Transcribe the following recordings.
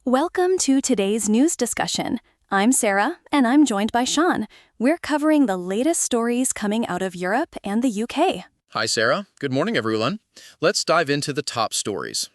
Welcome to today's news discussion. I'm Sarah, and I'm joined by Sean. We're covering the latest stories coming out of Europe and the UK. Hi, Sarah. Good morning, everyone. Let's dive into the top stories.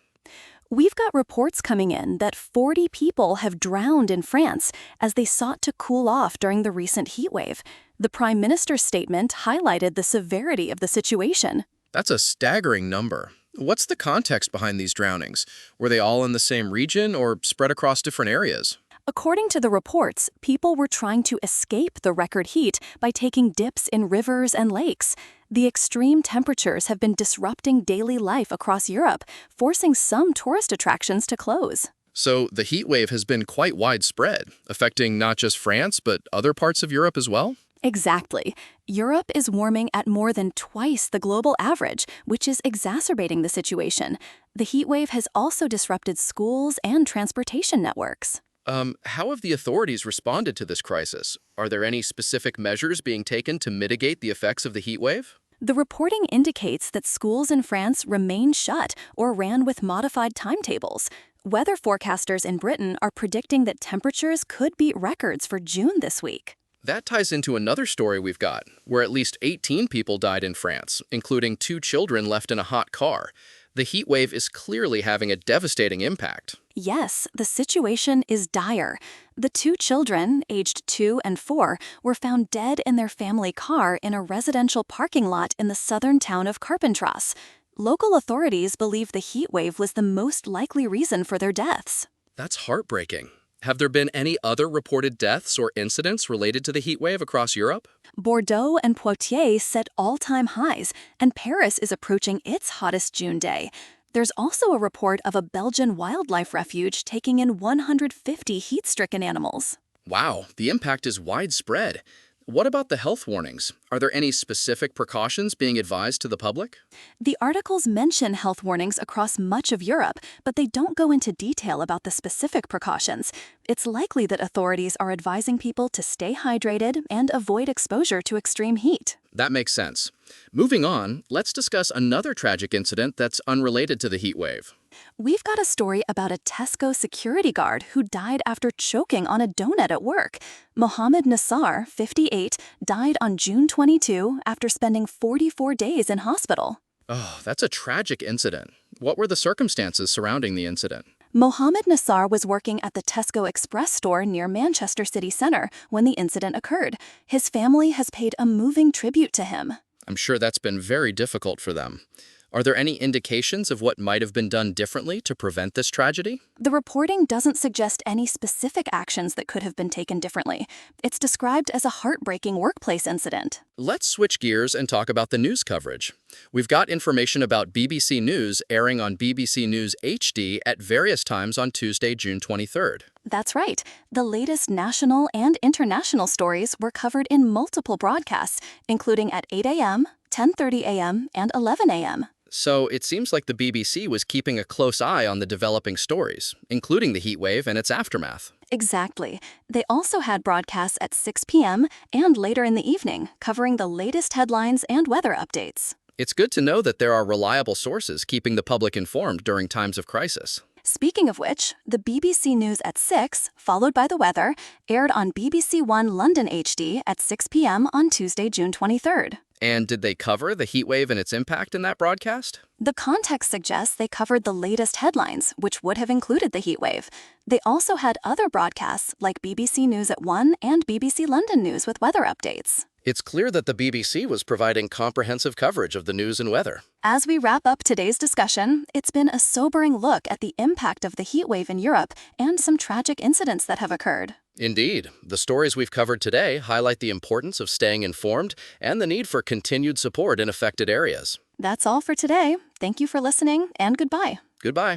We've got reports coming in that 40 people have drowned in France as they sought to cool off during the recent heat wave. The Prime Minister's statement highlighted the severity of the situation. That's a staggering number. What's the context behind these drownings? Were they all in the same region or spread across different areas? According to the reports, people were trying to escape the record heat by taking dips in rivers and lakes. The extreme temperatures have been disrupting daily life across Europe, forcing some tourist attractions to close. So the heat wave has been quite widespread, affecting not just France, but other parts of Europe as well? Exactly. Europe is warming at more than twice the global average, which is exacerbating the situation. The heat wave has also disrupted schools and transportation networks. How have the authorities responded to this crisis? Are there any specific measures being taken to mitigate the effects of the heat wave? The reporting indicates that schools in France remain shut or ran with modified timetables. Weather forecasters in Britain are predicting that temperatures could beat records for June this week. That ties into another story we've got, where at least 18 people died in France, including 2 children left in a hot car. The heat wave is clearly having a devastating impact. Yes, the situation is dire. The 2 children, aged 2 and 4, were found dead in their family car in a residential parking lot in the southern town of Carpentras. Local authorities believe the heat wave was the most likely reason for their deaths. That's heartbreaking. Have there been any other reported deaths or incidents related to the heat wave across Europe? Bordeaux and Poitiers set all-time highs, and Paris is approaching its hottest June day. There's also a report of a Belgian wildlife refuge taking in 150 heat-stricken animals. Wow, the impact is widespread. What about the health warnings? Are there any specific precautions being advised to the public? The articles mention health warnings across much of Europe, but they don't go into detail about the specific precautions. It's likely that authorities are advising people to stay hydrated and avoid exposure to extreme heat. That makes sense. Moving on, let's discuss another tragic incident that's unrelated to the heat wave. We've got a story about a Tesco security guard who died after choking on a donut at work. Mohammed Nassar, 58, died on June 22 after spending 44 days in hospital. Oh, that's a tragic incident. What were the circumstances surrounding the incident? Mohammed Nassar was working at the Tesco Express store near Manchester City Centre when the incident occurred. His family has paid a moving tribute to him. I'm sure that's been very difficult for them. Are there any indications of what might have been done differently to prevent this tragedy? The reporting doesn't suggest any specific actions that could have been taken differently. It's described as a heartbreaking workplace incident. Let's switch gears and talk about the news coverage. We've got information about BBC News airing on BBC News HD at various times on Tuesday, June 23rd. That's right. The latest national and international stories were covered in multiple broadcasts, including at 8 a.m., 10:30 a.m., and 11 a.m. So it seems like the BBC was keeping a close eye on the developing stories, including the heat wave and its aftermath. Exactly. They also had broadcasts at 6 p.m. and later in the evening, covering the latest headlines and weather updates. It's good to know that there are reliable sources keeping the public informed during times of crisis. Speaking of which, the BBC News at 6, followed by the weather, aired on BBC One London HD at 6 p.m. on Tuesday, June 23rd. And did they cover the heat wave and its impact in that broadcast? The context suggests they covered the latest headlines, which would have included the heat wave. They also had other broadcasts like BBC News at 1 and BBC London News with weather updates. It's clear that the BBC was providing comprehensive coverage of the news and weather. As we wrap up today's discussion, it's been a sobering look at the impact of the heat wave in Europe and some tragic incidents that have occurred. Indeed, the stories we've covered today highlight the importance of staying informed and the need for continued support in affected areas. That's all for today. Thank you for listening, and goodbye. Goodbye.